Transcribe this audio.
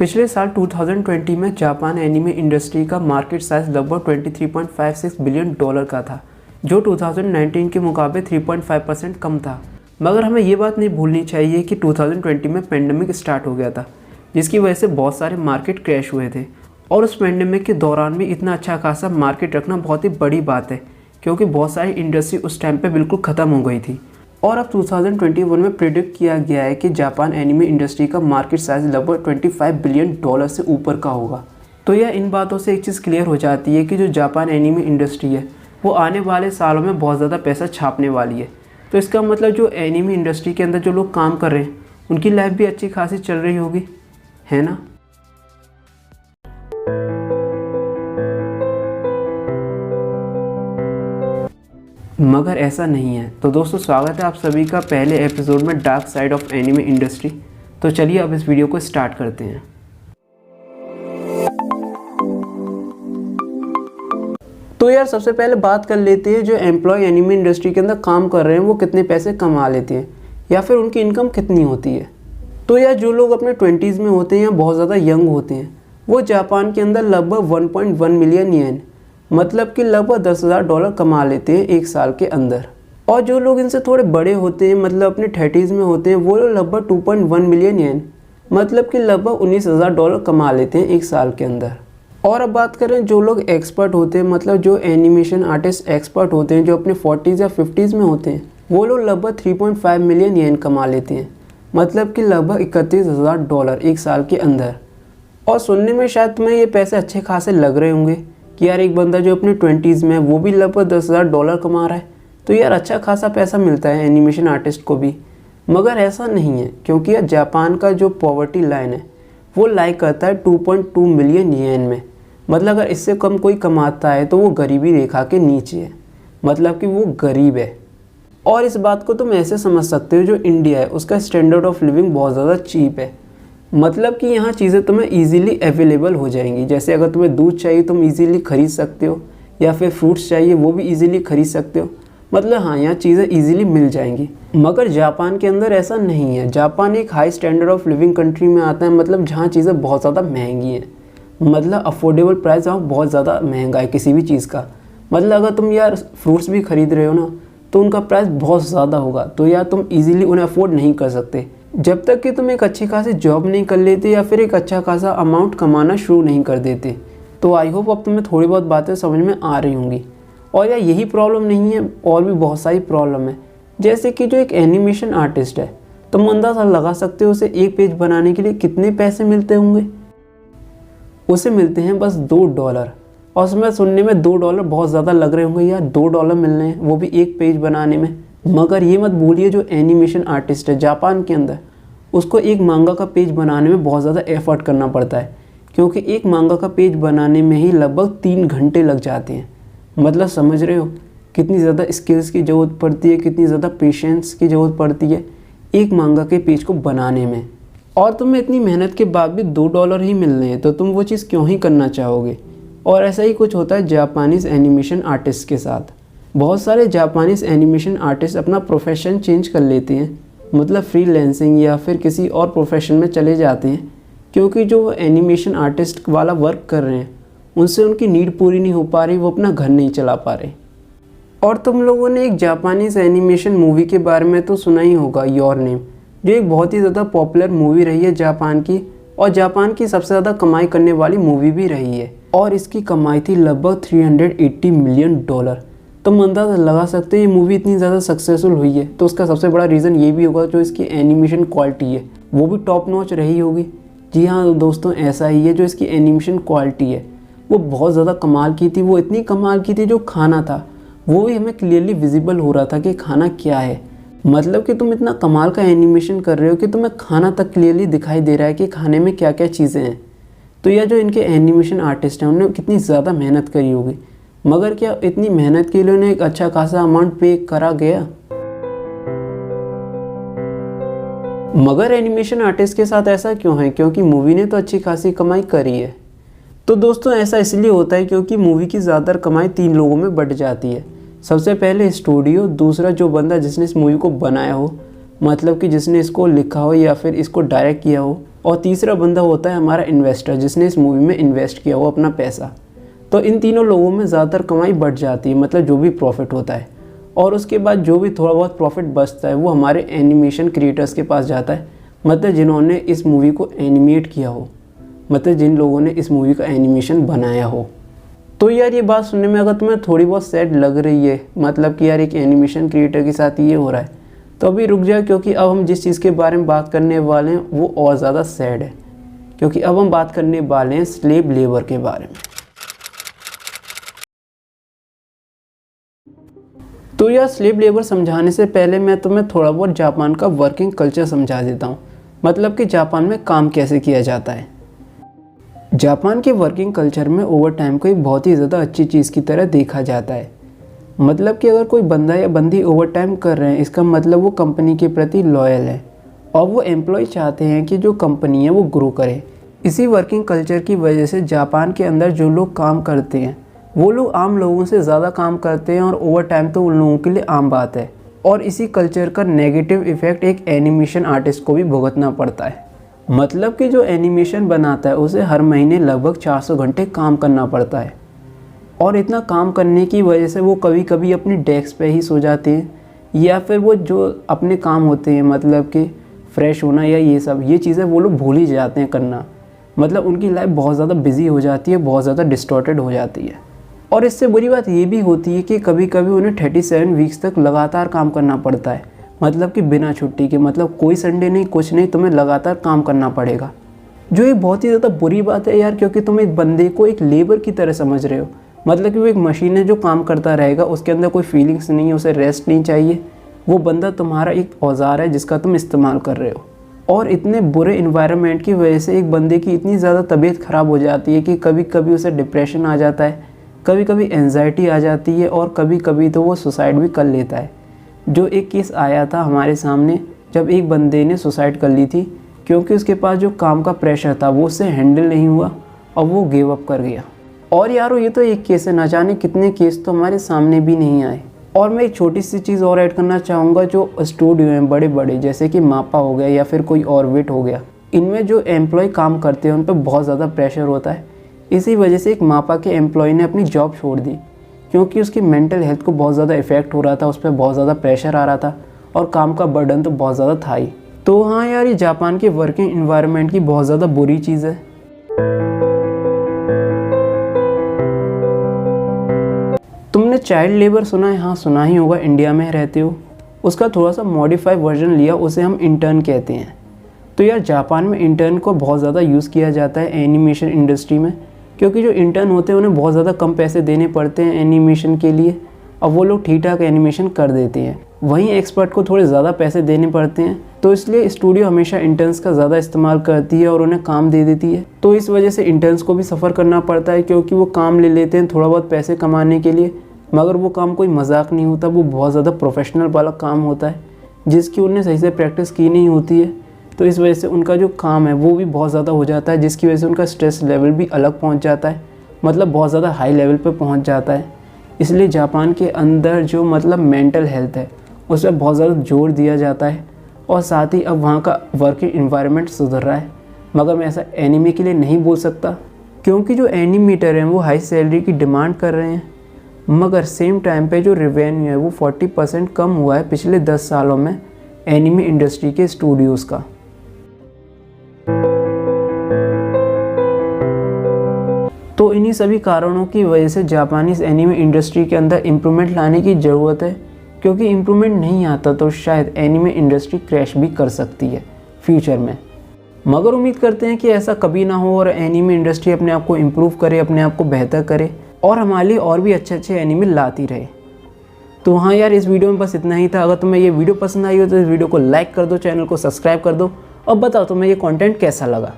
पिछले साल 2020 में जापान एनिमे इंडस्ट्री का मार्केट साइज लगभग $23.56 बिलियन का था, जो 2019 के मुकाबले 3.5% कम था। मगर हमें ये बात नहीं भूलनी चाहिए कि 2020 में पेंडेमिक स्टार्ट हो गया था, जिसकी वजह से बहुत सारे मार्केट क्रैश हुए थे। और उस पेंडेमिक के दौरान भी इतना अच्छा खासा मार्केट रखना बहुत ही बड़ी बात है, क्योंकि बहुत सारी इंडस्ट्री उस टाइम पे बिल्कुल ख़त्म हो गई थी। और अब 2021 में प्रिडिक्ट किया गया है कि जापान एनिमे इंडस्ट्री का मार्केट साइज लगभग $25 बिलियन से ऊपर का होगा। तो यह इन बातों से एक चीज़ क्लियर हो जाती है कि जो जापान एनिमे इंडस्ट्री है वो आने वाले सालों में बहुत ज़्यादा पैसा छापने वाली है। तो इसका मतलब जो एनिमे इंडस्ट्री के अंदर जो लोग काम कर रहे हैं उनकी लाइफ भी अच्छी खासी चल रही होगी, है ना। मगर ऐसा नहीं है। तो दोस्तों, स्वागत है आप सभी का पहले एपिसोड में dark side of anime industry. तो चलिए अब इस वीडियो को स्टार्ट करते हैं। तो यार सबसे पहले बात कर लेते हैं जो एम्प्लॉय एनिमे इंडस्ट्री के अंदर काम कर रहे हैं वो कितने पैसे कमा लेते हैं या फिर उनकी इनकम कितनी होती है। तो यार जो लोग अपने 20s में होते हैं या बहुत ज़्यादा यंग होते हैं वो जापान के अंदर लगभग 1.1 मिलियन येन, मतलब कि लगभग $10,000 कमा लेते हैं एक साल के अंदर। और जो लोग इनसे थोड़े बड़े होते हैं, मतलब अपने 30s में होते हैं, वो लोग लगभग 2.1 मिलियन येन, मतलब कि लगभग $19,000 कमा लेते हैं एक साल के अंदर। और अब बात करें जो लोग एक्सपर्ट होते हैं, मतलब जो एनिमेशन आर्टिस्ट एक्सपर्ट होते हैं जो अपने 40s या 50s में होते हैं, वो लोग लगभग 3.5 मिलियन येन कमा लेते हैं, मतलब कि लगभग $31,000 एक साल के अंदर। और सुनने में शायद तुम्हें ये पैसे अच्छे खासे लग रहे होंगे कि यार एक बंदा जो अपने 20s में है वो भी लगभग $10,000 कमा रहा है, तो यार अच्छा खासा पैसा मिलता है एनिमेशन आर्टिस्ट को भी। मगर ऐसा नहीं है, क्योंकि यार जापान का जो पॉवर्टी लाइन है वो लाई करता है 2.2 मिलियन येन में। मतलब अगर इससे कम कोई कमाता है तो वो गरीबी रेखा के नीचे है, मतलब कि वो गरीब है। और इस बात को तुम ऐसे समझ सकते हो, जो इंडिया है उसका स्टैंडर्ड ऑफ लिविंग बहुत ज़्यादा चीप है, मतलब कि यहाँ चीज़ें तुम्हें इजीली अवेलेबल हो जाएंगी। जैसे अगर तुम्हें दूध चाहिए तुम इजीली खरीद सकते हो, या फिर फ्रूट्स चाहिए वो भी इजीली खरीद सकते हो। मतलब हाँ, यहाँ चीज़ें इजीली मिल जाएंगी। मगर जापान के अंदर ऐसा नहीं है। जापान एक high standard of living country में आता है, मतलब जहाँ चीज़ें बहुत ज़्यादा महंगी हैं, मतलब अफोर्डेबल प्राइस वहाँ बहुत ज़्यादा महंगा है किसी भी चीज़ का। मतलब अगर तुम यार फ्रूट्स भी खरीद रहे हो ना तो उनका प्राइस बहुत ज़्यादा होगा, तो यार तुम ईजिली उन्हें अफोर्ड नहीं कर सकते जब तक कि तुम एक अच्छी खासी जॉब नहीं कर लेते या फिर एक अच्छा खासा अमाउंट कमाना शुरू नहीं कर देते। तो आई होप अब तुम्हें थोड़ी बहुत बातें समझ में आ रही होंगी। और यार यही प्रॉब्लम नहीं है, और भी बहुत सारी प्रॉब्लम है। जैसे कि जो एक एनिमेशन आर्टिस्ट है, तुम अंदाज़ा लगा सकते हो उसे एक पेज बनाने के लिए कितने पैसे मिलते होंगे। उसे मिलते हैं बस $2। और उसमें सुनने में $2 बहुत ज़्यादा लग रहे होंगे, यार $2 मिल रहे हैं वो भी एक पेज बनाने में। मगर ये मत भूलिए जो एनिमेशन आर्टिस्ट है जापान के अंदर, उसको एक मांगा का पेज बनाने में बहुत ज़्यादा एफर्ट करना पड़ता है, क्योंकि एक मांगा का पेज बनाने में ही लगभग 3 घंटे लग जाते हैं। मतलब समझ रहे हो कितनी ज़्यादा स्किल्स की ज़रूरत पड़ती है, कितनी ज़्यादा पेशेंस की ज़रूरत पड़ती है एक मांगा के पेज को बनाने में। और तुम्हें इतनी मेहनत के बाद भी $2 ही मिल रहे हैं, तो तुम वो चीज़ क्यों ही करना चाहोगे। और ऐसा ही कुछ होता है जापानीज़ एनिमेशन आर्टिस्ट के साथ। बहुत सारे जापानीज़ एनिमेशन आर्टिस्ट अपना प्रोफेशन चेंज कर लेते हैं, मतलब फ्रीलांसिंग या फिर किसी और प्रोफेशन में चले जाते हैं, क्योंकि जो एनिमेशन आर्टिस्ट वाला वर्क कर रहे हैं उनसे उनकी नीड पूरी नहीं हो पा रही, वो अपना घर नहीं चला पा रहे। और तुम लोगों ने एक जापानीज़ एनिमेशन मूवी के बारे में तो सुना ही होगा, योर नेम, जो एक बहुत ही ज़्यादा पॉपुलर मूवी रही है जापान की, और जापान की सबसे ज़्यादा कमाई करने वाली मूवी भी रही है। और इसकी कमाई थी लगभग $380 मिलियन। तुम अंदाज़ा लगा सकते हो ये मूवी इतनी ज़्यादा सक्सेसफुल हुई है, तो उसका सबसे बड़ा रीज़न ये भी होगा जो इसकी एनिमेशन क्वालिटी है वो भी टॉप नॉच रही होगी। जी हाँ दोस्तों, ऐसा ही है। जो इसकी एनिमेशन क्वालिटी है वो बहुत ज़्यादा कमाल की थी। वो इतनी कमाल की थी जो खाना था वो भी हमें क्लियरली विजिबल हो रहा था कि खाना क्या है। मतलब कि तुम इतना कमाल का एनिमेशन कर रहे हो कि तुम्हें खाना तक क्लियरली दिखाई दे रहा है कि खाने में क्या क्या चीज़ें हैं। तो यह जो इनके एनिमेशन आर्टिस्ट हैं उन्होंने कितनी ज़्यादा मेहनत करी होगी। मगर क्या इतनी मेहनत के लिए उन्हें एक अच्छा खासा अमाउंट पे करा गया। मगर एनिमेशन आर्टिस्ट के साथ ऐसा क्यों है, क्योंकि मूवी ने तो अच्छी खासी कमाई करी है। तो दोस्तों ऐसा इसलिए होता है क्योंकि मूवी की ज़्यादातर कमाई 3 लोगों में बट जाती है। सबसे पहले स्टूडियो, दूसरा जो बंदा जिसने इस मूवी को बनाया हो, मतलब कि जिसने इसको लिखा हो या फिर इसको डायरेक्ट किया हो, और तीसरा बंदा होता है हमारा इन्वेस्टर, जिसने इस मूवी में इन्वेस्ट किया हो अपना पैसा। तो इन तीनों लोगों में ज़्यादातर कमाई बढ़ जाती है, मतलब जो भी प्रॉफिट होता है। और उसके बाद जो भी थोड़ा बहुत प्रॉफिट बचता है वो हमारे एनिमेशन क्रिएटर्स के पास जाता है, मतलब जिन्होंने इस मूवी को एनिमेट किया हो, मतलब जिन लोगों ने इस मूवी का एनिमेशन बनाया हो। तो यार ये बात सुनने में अगर तुम्हें थोड़ी बहुत सैड लग रही है, मतलब कि यार एक एनिमेशन क्रिएटर के साथ ये हो रहा है, तो अभी रुक जाओ, क्योंकि अब हम जिस चीज़ के बारे में बात करने वाले हैं वो और ज़्यादा सैड है। क्योंकि अब हम बात करने वाले हैं स्लेव लेबर के बारे में। तो यार स्लेव लेबर समझाने से पहले मैं तुम्हें थोड़ा बहुत जापान का वर्किंग कल्चर समझा देता हूँ, मतलब कि जापान में काम कैसे किया जाता है। जापान के वर्किंग कल्चर में ओवर टाइम को एक बहुत ही ज़्यादा अच्छी चीज़ की तरह देखा जाता है। मतलब कि अगर कोई बंदा या बंदी ओवर टाइम कर रहे हैं, इसका मतलब वो कंपनी के प्रति लॉयल है और वो एम्प्लॉय चाहते हैं कि जो कंपनी है वो ग्रो करे। इसी वर्किंग कल्चर की वजह से जापान के अंदर जो लोग काम करते हैं वो लोग आम लोगों से ज़्यादा काम करते हैं और ओवर टाइम तो उन लोगों के लिए आम बात है। और इसी कल्चर का नेगेटिव इफ़ेक्ट एक एनिमेशन आर्टिस्ट को भी भुगतना पड़ता है। मतलब कि जो एनिमेशन बनाता है उसे हर महीने लगभग 400 घंटे काम करना पड़ता है। और इतना काम करने की वजह से वो कभी कभी अपनी डेस्क पे ही सो जाते हैं, या फिर वो जो अपने काम होते हैं, मतलब कि फ्रेश होना या ये चीज़ें वो लोग भूल ही जाते हैं करना। मतलब उनकी लाइफ बहुत ज़्यादा बिजी हो जाती है, बहुत ज़्यादा डिस्टॉर्टेड हो जाती है। और इससे बुरी बात ये भी होती है कि कभी कभी उन्हें 37 वीक्स तक लगातार काम करना पड़ता है, मतलब कि बिना छुट्टी के, मतलब कोई संडे नहीं, कुछ नहीं, तुम्हें लगातार काम करना पड़ेगा। जो एक बहुत ही ज़्यादा बुरी बात है यार, क्योंकि तुम एक बंदे को एक लेबर की तरह समझ रहे हो। मतलब कि वो एक मशीन है जो काम करता रहेगा, उसके अंदर कोई फीलिंग्स नहीं है, उसे रेस्ट नहीं चाहिए। वो बंदा तुम्हारा एक औजार है जिसका तुम इस्तेमाल कर रहे हो। और इतने बुरे इन्वायरमेंट की वजह से एक बंदे की इतनी ज़्यादा तबीयत ख़राब हो जाती है कि कभी कभी उसे डिप्रेशन आ जाता है, कभी कभी एंजाइटी आ जाती है, और कभी कभी तो वो सुसाइड भी कर लेता है। जो एक केस आया था हमारे सामने, जब एक बंदे ने सुसाइड कर ली थी क्योंकि उसके पास जो काम का प्रेशर था वो उससे हैंडल नहीं हुआ और वो गिव अप कर गया। और यारो ये तो एक केस है, ना जाने कितने केस तो हमारे सामने भी नहीं आए। और मैं एक छोटी सी चीज़ और ऐड करना चाहूँगा, जो स्टूडियो हैं बड़े बड़े, जैसे कि मापा हो गया या फिर कोई ऑर्बिट हो गया, इनमें जो एम्प्लॉय काम करते हैं उन पर बहुत ज़्यादा प्रेशर होता है। इसी वजह से एक मापा के एम्प्लॉय ने अपनी जॉब छोड़ दी, क्योंकि उसकी मेंटल हेल्थ को बहुत ज़्यादा इफेक्ट हो रहा था, उस पर बहुत ज़्यादा प्रेशर आ रहा था और काम का बर्डन तो बहुत ज़्यादा था ही। तो हाँ यार, ये जापान के वर्किंग इन्वायरमेंट की बहुत ज़्यादा बुरी चीज़ है। तुमने चाइल्ड लेबर सुना है? हाँ सुना ही होगा, इंडिया में रहते हो। उसका थोड़ा सा मॉडिफाई वर्जन लिया, उसे हम इंटर्न कहते हैं। तो यार जापान में इंटर्न को बहुत ज़्यादा यूज़ किया जाता है एनिमेशन इंडस्ट्री में, क्योंकि जो इंटर्न होते हैं उन्हें बहुत ज़्यादा कम पैसे देने पड़ते हैं एनिमेशन के लिए, और वो लोग ठीक ठाक एनिमेशन कर देते हैं। वहीं एक्सपर्ट को थोड़े ज़्यादा पैसे देने पड़ते हैं, तो इसलिए स्टूडियो हमेशा इंटर्न्स का ज़्यादा इस्तेमाल करती है और उन्हें काम दे देती है। तो इस वजह से इंटर्न्स को भी सफ़र करना पड़ता है, क्योंकि वो काम ले लेते हैं थोड़ा बहुत पैसे कमाने के लिए, मगर वो काम कोई मजाक नहीं होता, वो बहुत ज़्यादा प्रोफेशनल वाला काम होता है जिसकी उन्हें सही से प्रैक्टिस की नहीं होती है। तो इस वजह से उनका जो काम है वो भी बहुत ज़्यादा हो जाता है, जिसकी वजह से उनका स्ट्रेस लेवल भी अलग पहुंच जाता है, मतलब बहुत ज़्यादा हाई लेवल पे पहुंच जाता है। इसलिए जापान के अंदर जो मतलब मेंटल हेल्थ है उस पर बहुत ज़्यादा जोर दिया जाता है, और साथ ही अब वहाँ का वर्किंग इन्वायरमेंट सुधर रहा है। मगर मैं ऐसा एनीमे के लिए नहीं बोल सकता, क्योंकि जो एनिमेटर हैं वो हाई सैलरी की डिमांड कर रहे हैं, मगर सेम टाइम पे जो रेवेन्यू है वो 40% कम हुआ है पिछले 10 सालों में एनिमे इंडस्ट्री के स्टूडियोज़ का। तो इन्हीं सभी कारणों की वजह से जापानीज़ एनिमे इंडस्ट्री के अंदर इम्प्रूवमेंट लाने की ज़रूरत है, क्योंकि इम्प्रूवमेंट नहीं आता तो शायद एनिमे इंडस्ट्री क्रैश भी कर सकती है फ्यूचर में। मगर उम्मीद करते हैं कि ऐसा कभी ना हो और एनिमे इंडस्ट्री अपने आप को इम्प्रूव करे, अपने आप को बेहतर करे और हमारे लिए और भी अच्छे अच्छे एनिमे लाती रहे। तो हाँ यार, इस वीडियो में बस इतना ही था। अगर तुम्हें ये वीडियो पसंद आई हो तो इस वीडियो को लाइक कर दो, चैनल को सब्सक्राइब कर दो और बताओ तुम्हें ये कंटेंट कैसा लगा।